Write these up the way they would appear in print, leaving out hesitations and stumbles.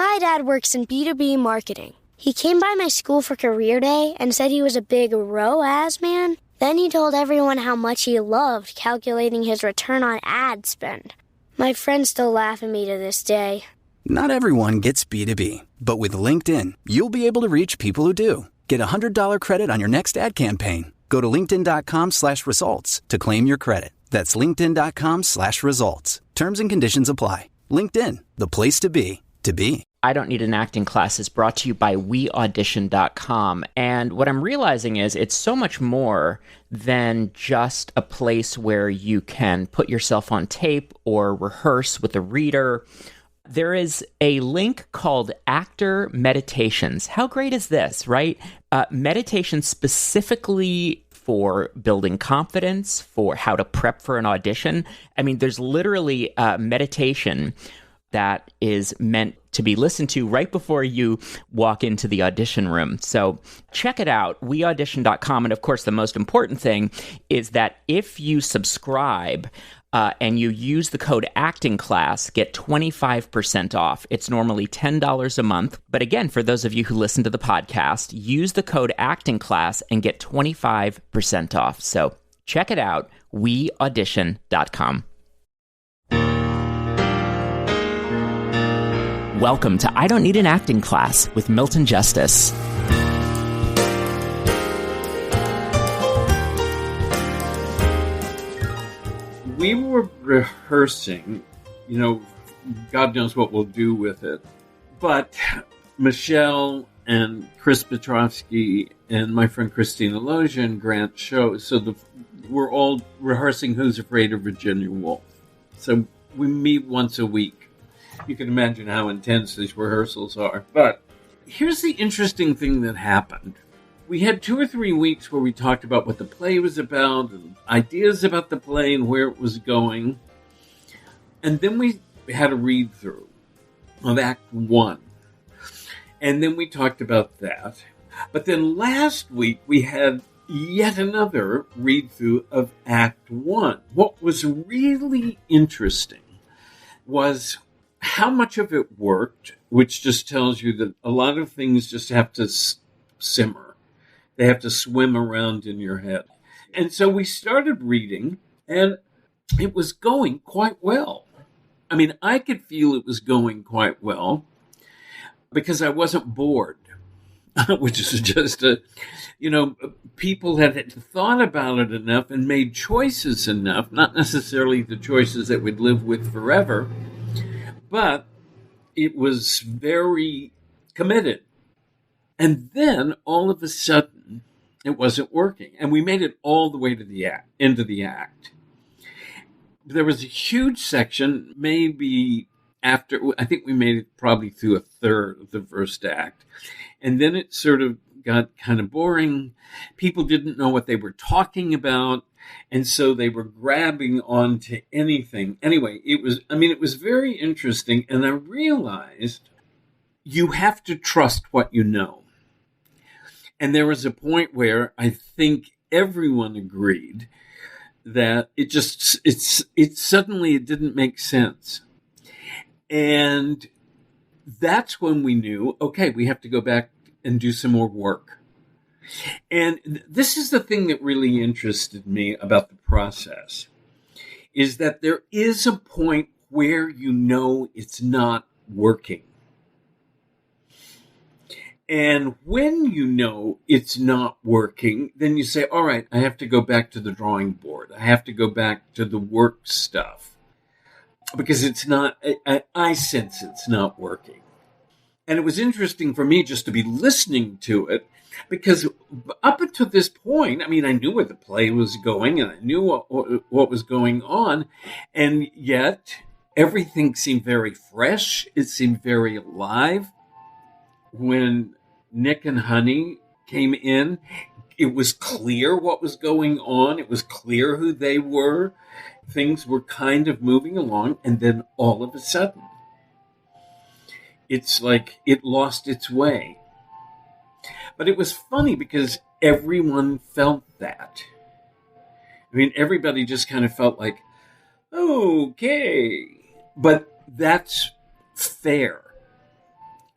My dad works in B2B marketing. He came by my school for career day and said he was a big ROAS man. Then he told everyone how much he loved calculating his return on ad spend. My friends still laugh at me to this day. Not everyone gets B2B, but with LinkedIn, you'll be able to reach people who do. Get a $100 credit on your next ad campaign. Go to linkedin.com/results to claim your credit. That's linkedin.com/results. Terms and conditions apply. LinkedIn, the place to be, to be. I Don't Need an Acting Class is brought to you by WeAudition.com. And what I'm realizing is it's so much more than just a place where you can put yourself on tape or rehearse with a reader. There is a link called Actor Meditations. How great is this, right? Meditation specifically for building confidence, for how to prep for an audition. I mean, there's literally meditation that is meant to be listened to right before you walk into the audition room. So check it out, weaudition.com. And of course, the most important thing is that if you subscribe and you use the code Acting Class, get 25% off. It's normally $10 a month. But again, for those of you who listen to the podcast, use the code Acting Class and get 25% off. So check it out, weaudition.com. Welcome to I Don't Need an Acting Class with Milton Justice. We were rehearsing, God knows what we'll do with it. But Michelle and Chris Petrovsky and my friend Christina Loja and Grant Show, we're all rehearsing Who's Afraid of Virginia Woolf. So we meet once a week. You can imagine how intense these rehearsals are. But here's the interesting thing that happened. We had 2 or 3 weeks where we talked about what the play was about, and ideas about the play and where it was going. And then we had a read-through of Act 1. And then we talked about that. But then last week we had yet another read-through of Act 1. What was really interesting was how much of it worked, which just tells you that a lot of things just have to simmer. They have to swim around in your head. And so we started reading, and it was going quite well. I mean, I could feel it was going quite well because I wasn't bored, which is just people had thought about it enough and made choices enough, not necessarily the choices that we'd live with forever, but it was very committed. And then all of a sudden, it wasn't working. And we made it all the way to the end of the act. There was a huge section, maybe after, I think we made it probably through a third of the first act. And then it sort of got kind of boring. People didn't know what they were talking about. And so they were grabbing onto anything. Anyway, it was very interesting. And I realized you have to trust what you know. And there was a point where I think everyone agreed that it suddenly didn't make sense. And that's when we knew, okay, we have to go back and do some more work. And this is the thing that really interested me about the process, is that there is a point where you know it's not working. And when you know it's not working, then you say, all right, I have to go back to the drawing board. I have to go back to the work stuff because it's not, I sense it's not working. And it was interesting for me just to be listening to it because up until this point, I mean, I knew where the play was going and I knew what was going on. And yet everything seemed very fresh. It seemed very alive. When Nick and Honey came in, it was clear what was going on. It was clear who they were. Things were kind of moving along. And then all of a sudden, it's like it lost its way. But it was funny because everyone felt that. I mean, everybody just kind of felt like, okay. But that's fair.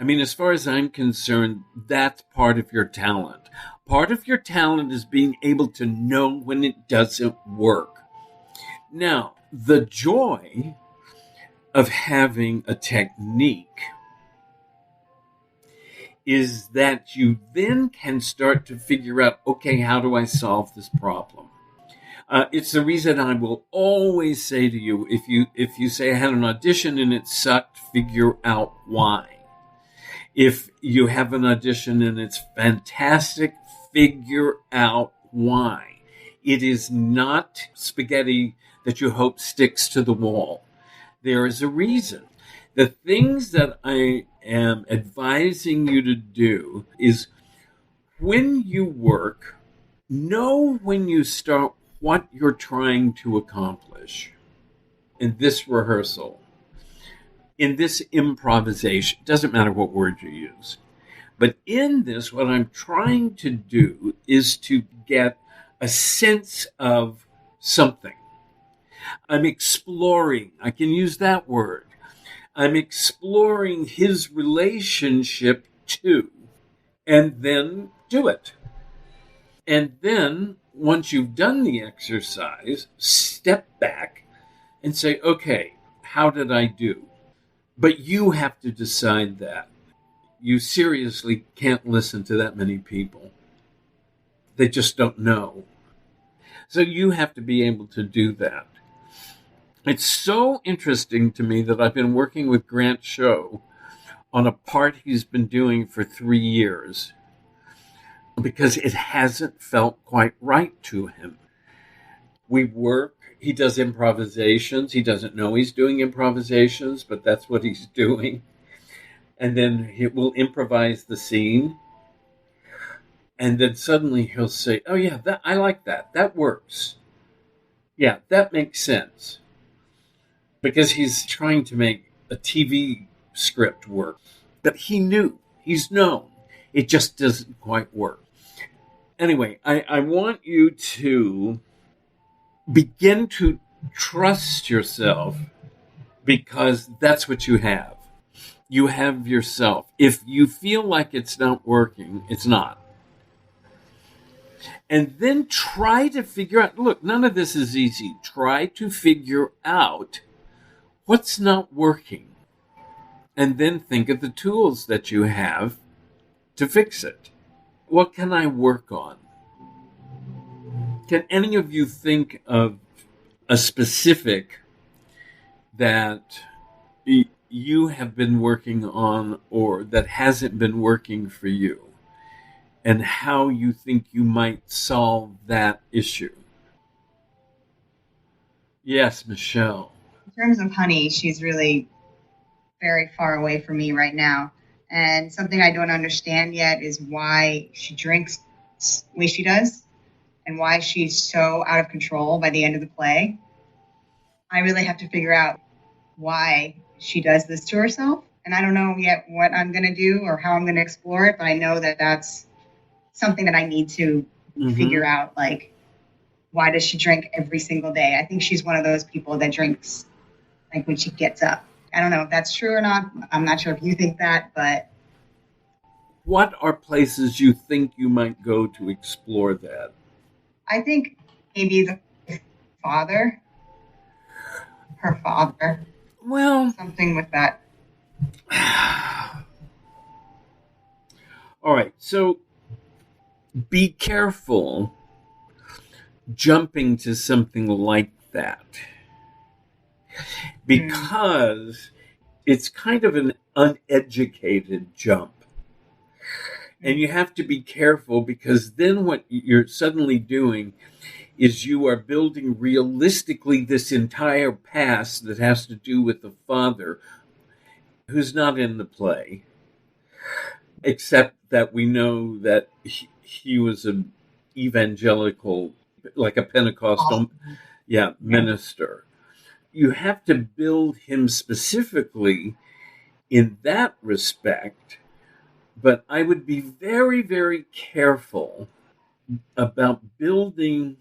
I mean, as far as I'm concerned, that's part of your talent. Part of your talent is being able to know when it doesn't work. Now, the joy of having a technique is that you then can start to figure out, okay, how do I solve this problem? It's the reason I will always say to you, if you say I had an audition and it sucked, figure out why. If you have an audition and it's fantastic, figure out why. It is not spaghetti that you hope sticks to the wall. There is a reason. The things that I am advising you to do is when you work, know when you start what you're trying to accomplish in this rehearsal, in this improvisation. Doesn't matter what word you use. But in this, what I'm trying to do is to get a sense of something. I'm exploring. I can use that word. I'm exploring his relationship to, and then do it. And then, once you've done the exercise, step back and say, okay, how did I do? But you have to decide that. You seriously can't listen to that many people. They just don't know. So you have to be able to do that. It's so interesting to me that I've been working with Grant Show on a part he's been doing for 3 years because it hasn't felt quite right to him. We work, he does improvisations. He doesn't know he's doing improvisations, but that's what he's doing. And then he will improvise the scene. And then suddenly he'll say, oh yeah, I like that. That works. Yeah, that makes sense. Because he's trying to make a TV script work. But he's known. It just doesn't quite work. Anyway, I want you to begin to trust yourself because that's what you have. You have yourself. If you feel like it's not working, it's not. And then try to figure out, look, none of this is easy. Try to figure out what's not working. And then think of the tools that you have to fix it. What can I work on? Can any of you think of a specific that you have been working on or that hasn't been working for you? And how you think you might solve that issue? Yes, Michelle. In terms of Honey, she's really very far away from me right now. And something I don't understand yet is why she drinks the way she does and why she's so out of control by the end of the play. I really have to figure out why she does this to herself. And I don't know yet what I'm going to do or how I'm going to explore it, but I know that that's something that I need to figure out. Like, why does she drink every single day? I think she's one of those people that drinks like when she gets up. I don't know if that's true or not. I'm not sure if you think that, but. What are places you think you might go to explore that? I think maybe the father, her father. Well, something with that. All right. So be careful jumping to something like that because it's kind of an uneducated jump. And you have to be careful because then what you're suddenly doing is you are building realistically this entire past that has to do with the father who's not in the play, except that we know that he was an evangelical, like a Pentecostal minister. You have to build him specifically in that respect. But I would be very, very careful about building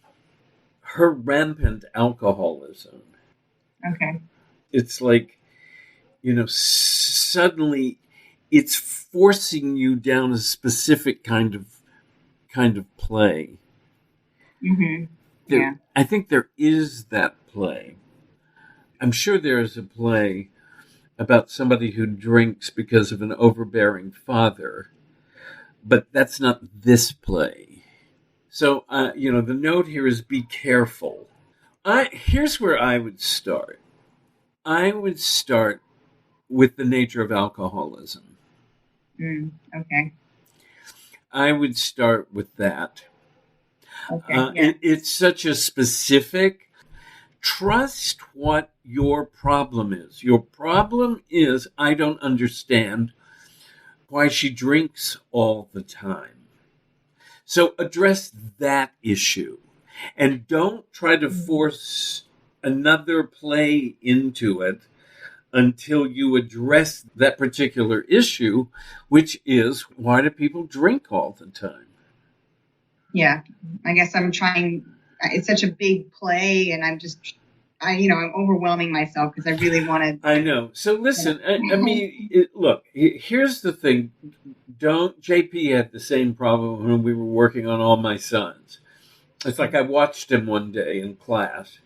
her rampant alcoholism. Okay. It's like, suddenly it's forcing you down a specific kind of play. Mm-hmm. Yeah. I think there is that play. I'm sure there is a play about somebody who drinks because of an overbearing father, but that's not this play. So, the note here is be careful. Here's where I would start. I would start with the nature of alcoholism. Okay. I would start with that. Okay. It's such a specific. Trust what your problem is. Your problem is, I don't understand why she drinks all the time. So address that issue. And don't try to force another play into it until you address that particular issue, which is, why do people drink all the time? Yeah, I guess I'm trying. It's such a big play, and I'm overwhelming myself because I really want to. I know. So listen, look, here's the thing. JP had the same problem when we were working on All My Sons. It's like I watched him one day in class,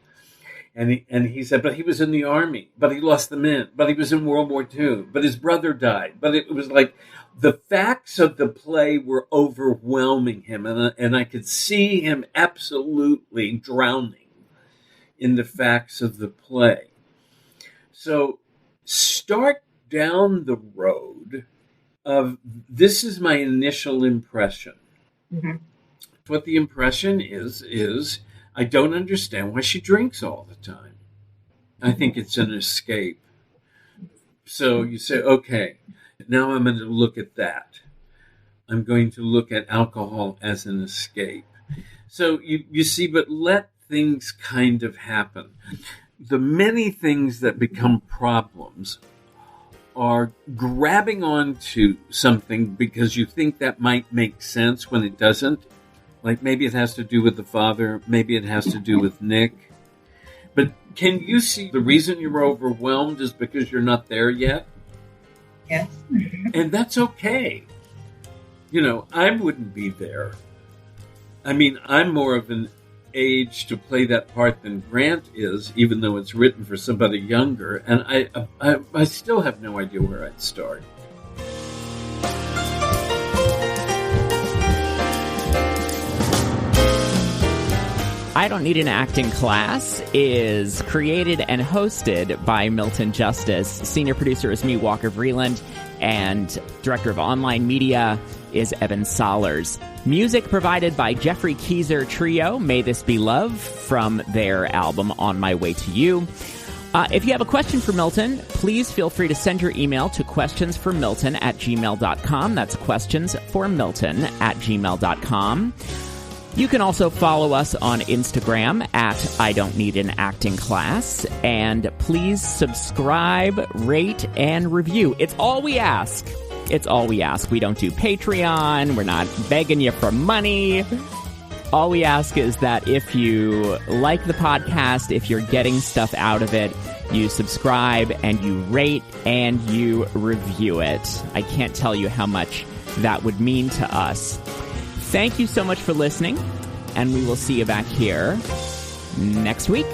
and he said, but he was in the Army, but he lost the men, but he was in World War II, but his brother died. But it was like the facts of the play were overwhelming him, and I could see him absolutely drowning in the facts of the play. So start down the road of, this is my initial impression. Mm-hmm. What the impression is I don't understand why she drinks all the time. I think it's an escape. So you say, okay, now I'm going to look at that. I'm going to look at alcohol as an escape. So you see, but let things kind of happen. The many things that become problems are grabbing onto something because you think that might make sense when it doesn't. Like maybe it has to do with the father, maybe it has to do with Nick. But can you see the reason you're overwhelmed is because you're not there yet? Yes. And that's okay. I wouldn't be there. I mean, I'm more of an age to play that part than Grant is, even though it's written for somebody younger. And I still have no idea where I'd start. I Don't Need an Acting Class is created and hosted by Milton Justice. Senior producer is me, Walker Vreeland, and director of online media is Evan Sollers. Music provided by Jeffrey Keezer Trio, May This Be Love, from their album On My Way to You. If you have a question for Milton, please feel free to send your email to questionsformilton@gmail.com. That's questionsformilton@gmail.com. You can also follow us on Instagram at I Don't Need an Acting Class. And please subscribe, rate, and review. It's all we ask. It's all we ask. We don't do Patreon. We're not begging you for money. All we ask is that if you like the podcast, if you're getting stuff out of it, you subscribe and you rate and you review it. I can't tell you how much that would mean to us. Thank you so much for listening, and we will see you back here next week.